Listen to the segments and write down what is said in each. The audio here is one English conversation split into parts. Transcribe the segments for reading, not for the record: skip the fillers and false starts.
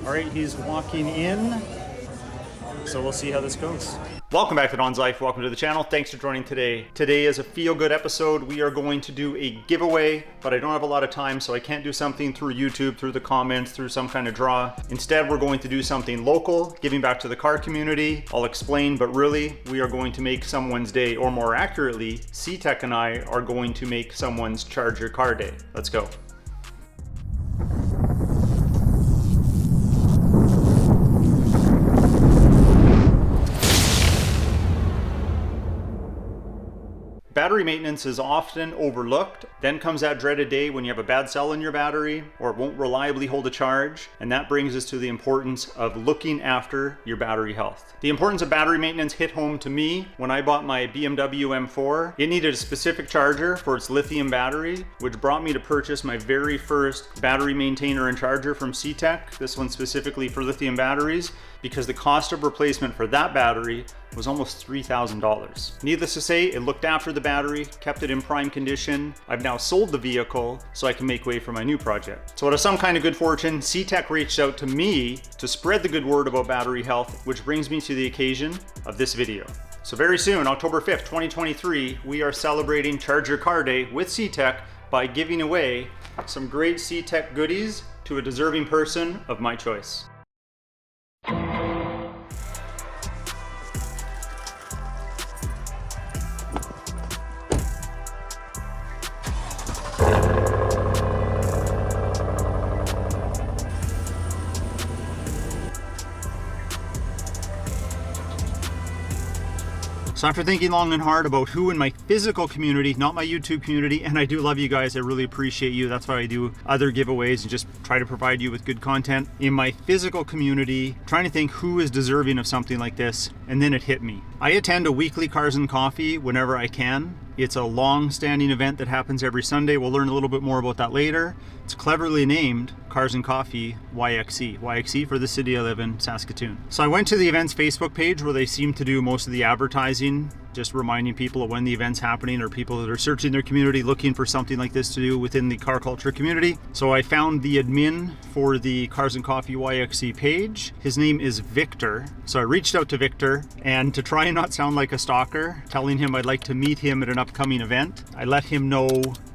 All right, he's walking in, so we'll see how this goes. Welcome back to Don's Life. Welcome to the channel. Thanks for joining today. Today is a feel-good episode. We are going to do a giveaway, but I don't have a lot of time, so I can't do something through YouTube, through the comments, through some kind of draw. Instead, we're going to do something local, giving back to the car community. I'll explain, but really, we are going to make someone's day, or more accurately, CTEK and I are going to make someone's Charge Your Car Day. Let's go. Battery maintenance is often overlooked. Then comes that dreaded day when you have a bad cell in your battery or it won't reliably hold a charge. And that brings us to the importance of looking after your battery health. The importance of battery maintenance hit home to me when I bought my BMW M4. It needed a specific charger for its lithium battery, which brought me to purchase my very first battery maintainer and charger from CTEK. This one specifically for lithium batteries, because the cost of replacement for that battery was almost $3,000. Needless to say, it looked after the battery, kept it in prime condition. I've now sold the vehicle so I can make way for my new project. So out of some kind of good fortune, CTEK reached out to me to spread the good word about battery health, which brings me to the occasion of this video. So very soon, October 5th, 2023, we are celebrating Charge Your Car Day with CTEK by giving away some great CTEK goodies to a deserving person of my choice. So after thinking long and hard about who in my physical community, not my YouTube community, and I do love you guys, I really appreciate you. That's why I do other giveaways and just try to provide you with good content. In my physical community, trying to think who is deserving of something like this, and then it hit me. I attend a weekly Cars and Coffee whenever I can. It's a long-standing event that happens every Sunday. We'll learn a little bit more about that later. It's cleverly named Cars and Coffee YXE. YXE for the city I live in, Saskatoon. So I went to the event's Facebook page where they seem to do most of the advertising, just reminding people of when the event's happening or people that are searching their community looking for something like this to do within the car culture community. So I found the admin for the Cars and Coffee YXE page. His name is Victor. So I reached out to Victor, and to try and not sound like a stalker, telling him I'd like to meet him at an upcoming event. I let him know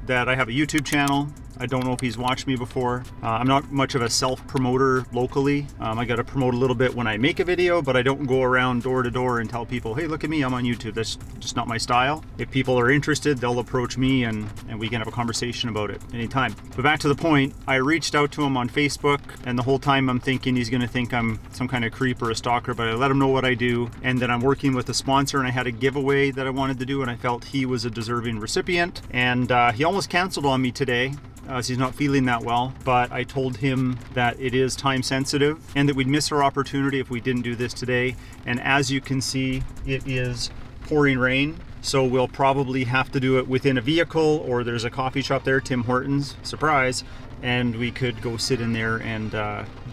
that I have a YouTube channel. I don't know if he's watched me before. I'm not much of a self-promoter locally. I got to promote a little bit when I make a video, but I don't go around door to door and tell people, hey, look at me, I'm on YouTube. That's just not my style. If people are interested, they'll approach me and we can have a conversation about it anytime. But back to the point, I reached out to him on Facebook, and the whole time I'm thinking he's gonna think I'm some kind of creep or a stalker, but I let him know what I do and that I'm working with a sponsor, and I had a giveaway that I wanted to do, and I felt he was a deserving recipient. And he almost canceled on me today. He's not feeling that well, but I told him that it is time sensitive and that we'd miss our opportunity if we didn't do this today. And as you can see, it is pouring rain, so we'll probably have to do it within a vehicle, or there's a coffee shop there, Tim Hortons, surprise, and we could go sit in there and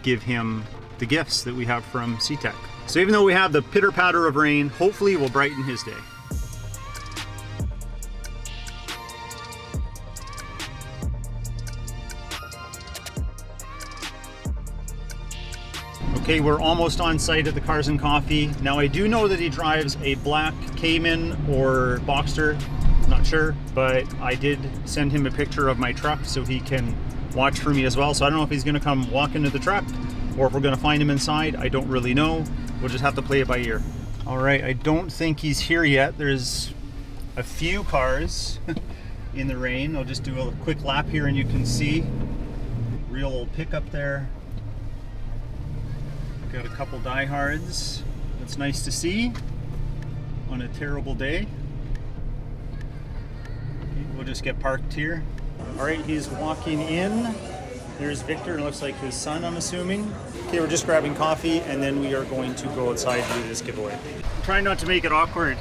give him the gifts that we have from CTEK. So even though we have the pitter patter of rain, hopefully we'll brighten his day. Okay, we're almost on site at the Cars and Coffee. Now I do know that he drives a black Cayman or Boxster, not sure, but I did send him a picture of my truck so he can watch for me as well. So I don't know if he's gonna come walk into the truck or if we're gonna find him inside. I don't really know. We'll just have to play it by ear. All right, I don't think he's here yet. There's a few cars in the rain. I'll just do a quick lap here and you can see real old pickup there. Got a couple diehards. That's nice to see on a terrible day. We'll just get parked here. All right, he's walking in. There's Victor, it looks like his son, I'm assuming. Okay, we're just grabbing coffee and then we are going to go outside and do this giveaway. I'm trying not to make it awkward.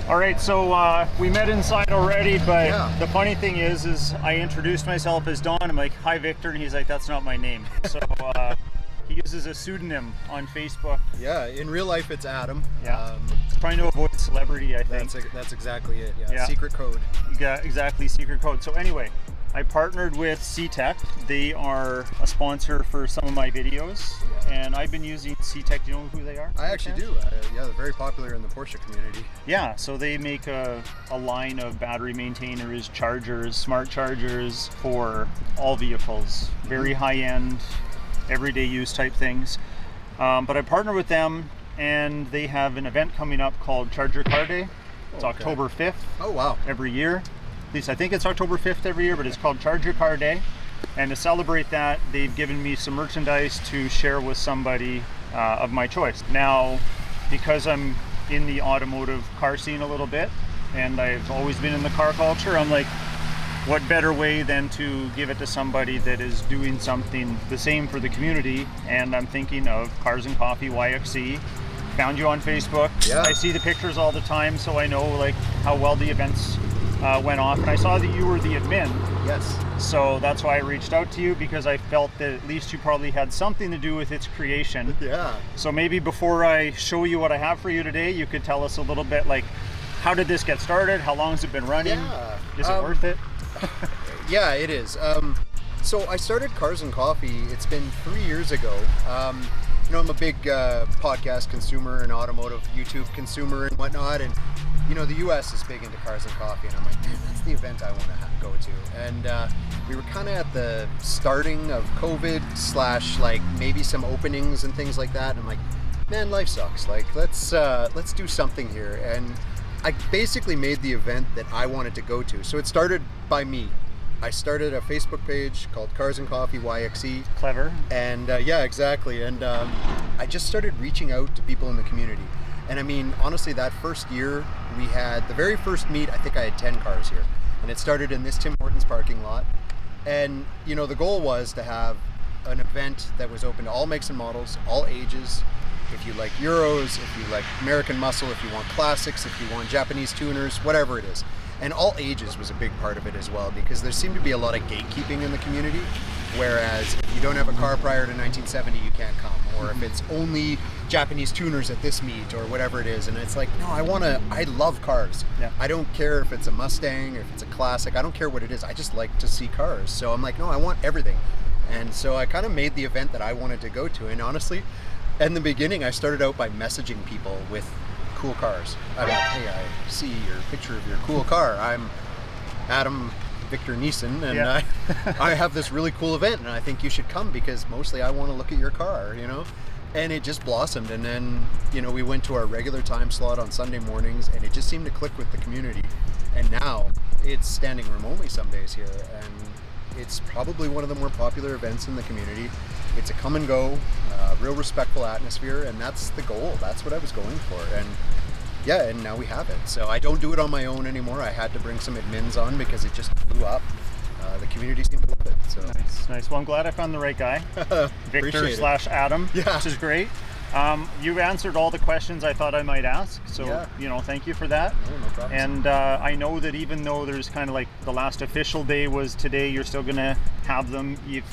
All right, so we met inside already, but yeah. The funny thing is I introduced myself as Don. I'm like, hi Victor, and he's like, that's not my name. So he uses a pseudonym on Facebook. Yeah, in real life it's Adam. Yeah. Trying to avoid celebrity, I think. That's exactly it. Yeah. Secret code. Yeah, exactly, secret code. So anyway, I partnered with CTEK. They are a sponsor for some of my videos, and I've been using CTEK. Do you know who they are? I actually do. Yeah, they're very popular in the Porsche community. Yeah, so they make a line of battery maintainers, chargers, smart chargers for all vehicles. Very high-end, everyday use type things. But I partner with them, and they have an event coming up called Charger Car Day. It's October 5th. Oh, wow. Every year. At least I think it's October 5th every year, but it's called Charger Car Day. And to celebrate that, they've given me some merchandise to share with somebody of my choice. Now, because I'm in the automotive car scene a little bit, and I've always been in the car culture, I'm like, what better way than to give it to somebody that is doing something the same for the community? And I'm thinking of Cars and Coffee YXC. Found you on Facebook. Yeah. I see the pictures all the time, so I know like how well the events went off, and I saw that you were the admin. Yes. So that's why I reached out to you, because I felt that at least you probably had something to do with its creation. Yeah. So maybe before I show you what I have for you today, you could tell us a little bit, like, how did this get started? How long has it been running? Yeah. Is it worth it? Yeah, it is. So I started Cars and Coffee, it's been 3 years ago. You know, I'm a big podcast consumer and automotive YouTube consumer and whatnot, and you know, the US is big into Cars and Coffee, and I'm like, man, that's the event I want to go to. And we were kind of at the starting of COVID / like maybe some openings and things like that, and I'm like, man, life sucks. Like, let's do something here. And I basically made the event that I wanted to go to. So it started by me. I started a Facebook page called Cars and Coffee YXC. Clever. And yeah, exactly. And I just started reaching out to people in the community. And I mean, honestly, that first year we had the very first meet, I think I had 10 cars here. And it started in this Tim Hortons parking lot. And, you know, the goal was to have an event that was open to all makes and models, all ages. If you like Euros, if you like American muscle, if you want classics, if you want Japanese tuners, whatever it is. And all ages was a big part of it as well, because there seemed to be a lot of gatekeeping in the community. Whereas if you don't have a car prior to 1970, you can't come. Or if it's only Japanese tuners at this meet or whatever it is. And it's like, no, I love cars. Yeah. I don't care if it's a Mustang, if it's a classic. I don't care what it is. I just like to see cars. So I'm like, no, I want everything. And so I kind of made the event that I wanted to go to. And honestly, in the beginning, I started out by messaging people with cool cars. I'm like, hey, I see your picture of your cool car. I'm Adam Victor Neeson, and Yeah. I have this really cool event, and I think you should come because mostly I want to look at your car, you know? And it just blossomed, and then, you know, we went to our regular time slot on Sunday mornings, and it just seemed to click with the community. And now it's standing room only some days here, and it's probably one of the more popular events in the community. It's a come and go, real respectful atmosphere, and that's the goal. That's what I was going for. And yeah, and now we have it. So I don't do it on my own anymore. I had to bring some admins on because it just blew up. The community seemed to love it. So Nice. Well, I'm glad I found the right guy. Victor / Adam, Yeah. which is great. You've answered all the questions I thought I might ask, so Yeah. you know, thank you for that. No problem. And I know that even though there's kind of like the last official day was today, you're still gonna have them if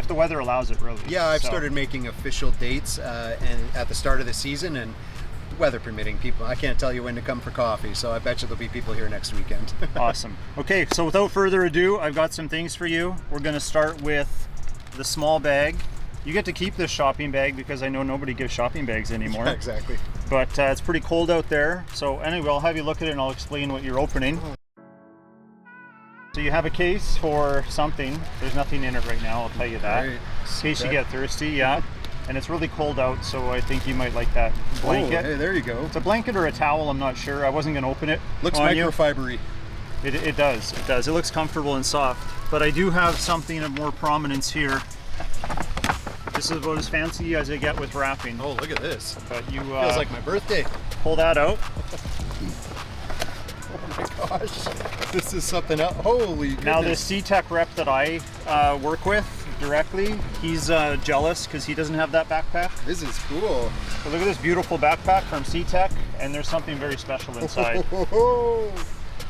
the weather allows it, really. Yeah, I've So, started making official dates and at the start of the season, and weather permitting, people, I can't tell you when to come for coffee, so I bet you there'll be people here next weekend. Awesome. Okay, so without further ado, I've got some things for you. We're gonna start with the small bag. You get to keep this shopping bag because I know nobody gives shopping bags anymore. Yeah, exactly. But it's pretty cold out there. So anyway, I'll have you look at it and I'll explain what you're opening. So you have a case for something. There's nothing in it right now, I'll tell you that. Great. In case you get thirsty, yeah. And it's really cold out, so I think you might like that blanket. Oh, hey, there you go. It's a blanket or a towel, I'm not sure. I wasn't gonna open it. Looks on you. microfibery. It does. It looks comfortable and soft. But I do have something of more prominence here. This is about as fancy as I get with wrapping. Oh, look at this. But you Feels like my birthday. pull that out. Oh my gosh. This is something else. Holy goodness. Now this CTEK rep that I work with directly, he's jealous because he doesn't have that backpack. This is cool. So look at this beautiful backpack from CTEK, and there's something very special inside. Oh,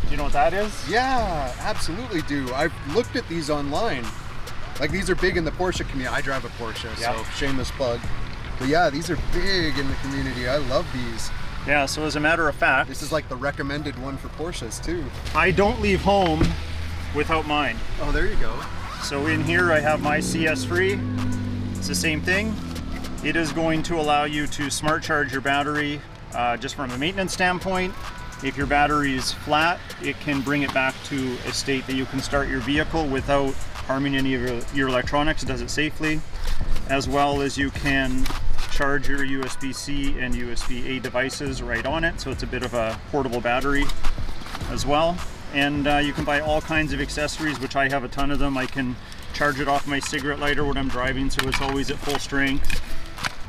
Do you know what that is? yeah, absolutely do. I've looked at these online. Like, these are big in the Porsche community. I drive a Porsche, Yeah. so shameless plug. But yeah, these are big in the community. I love these. Yeah, so as a matter of fact, This is like the recommended one for Porsches too. I don't leave home without mine. Oh, there you go. So in here I have my CS free. It's the same thing. It is going to allow you to smart charge your battery just from a maintenance standpoint. If your battery is flat, it can bring it back to a state that you can start your vehicle without harming any of your electronics. It does it safely, as well as you can charge your USB-C and USB-A devices right on it. So it's a bit of a portable battery as well. And you can buy all kinds of accessories, which I have a ton of them. I can charge it off my cigarette lighter when I'm driving, so it's always at full strength.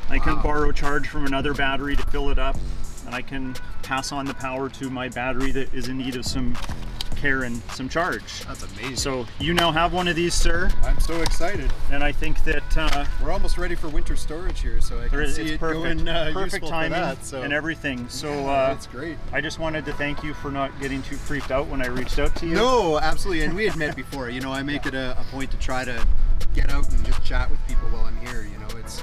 I can borrow charge from another battery to fill it up, and I can pass on the power to my battery that is in need of some care and some charge. That's amazing. So you now have one of these, sir. I'm so excited. And I think that we're almost ready for winter storage here, so I can see it perfect. going Perfect useful timing for that, so. and everything. So that's great. I just wanted to thank you for not getting too freaked out when I reached out to you. No, absolutely. And we had met before. You know, I make it a point to try to get out and just chat with people while I'm here. You know, it's,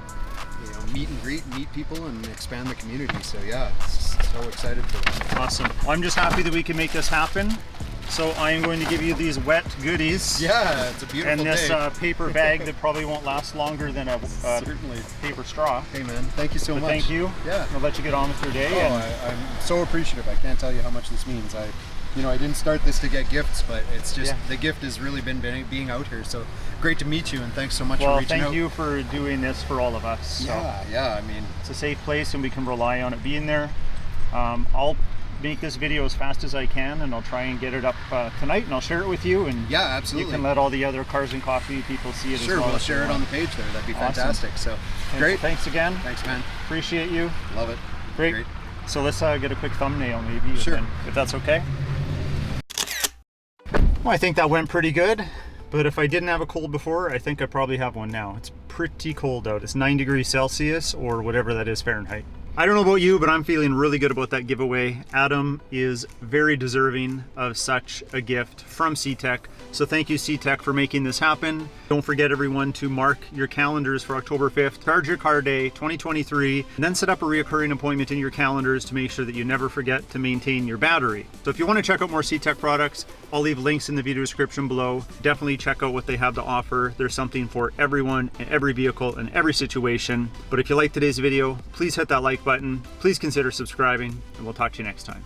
you know, meet and greet, meet people, and expand the community. So yeah, so excited for that. Awesome. Well, I'm just happy that we can make this happen. So I am going to give you these wet goodies. Yeah, it's a beautiful and this day. Paper bag that probably won't last longer than a Certainly. paper straw. Hey man, thank you so much. Thank you. Yeah. I'll let you get on with your day. Oh, I'm so appreciative. I can't tell you how much this means. You know, I didn't start this to get gifts, but it's just the gift has really been being out here. So great to meet you, and thanks so much for reaching out. Thank you for doing this for all of us. Yeah. I mean, it's a safe place, and we can rely on it being there. I'll make this video as fast as I can, and I'll try and get it up tonight, and I'll share it with you. And yeah, absolutely. You can let all the other Cars and Coffee people see it as well. Sure, we'll share it on the page there. That'd be fantastic. So great. Thanks again. Thanks, man. Appreciate you. Love it. Great. So let's get a quick thumbnail, maybe. Sure. If that's okay. Well, I think that went pretty good. But if I didn't have a cold before, I think I probably have one now. It's pretty cold out. It's 9 degrees Celsius or whatever that is Fahrenheit. I don't know about you, but I'm feeling really good about that giveaway. Adam is very deserving of such a gift from CTEK. So thank you, CTEK, for making this happen. Don't forget, everyone, to mark your calendars for October 5th. Charge your car day 2023, and then set up a reoccurring appointment in your calendars to make sure that you never forget to maintain your battery. So if you want to check out more CTEK products, I'll leave links in the video description below. Definitely check out what they have to offer. There's something for everyone, in every vehicle, in every situation. But if you like today's video, please hit that like button. Please consider subscribing, and we'll talk to you next time.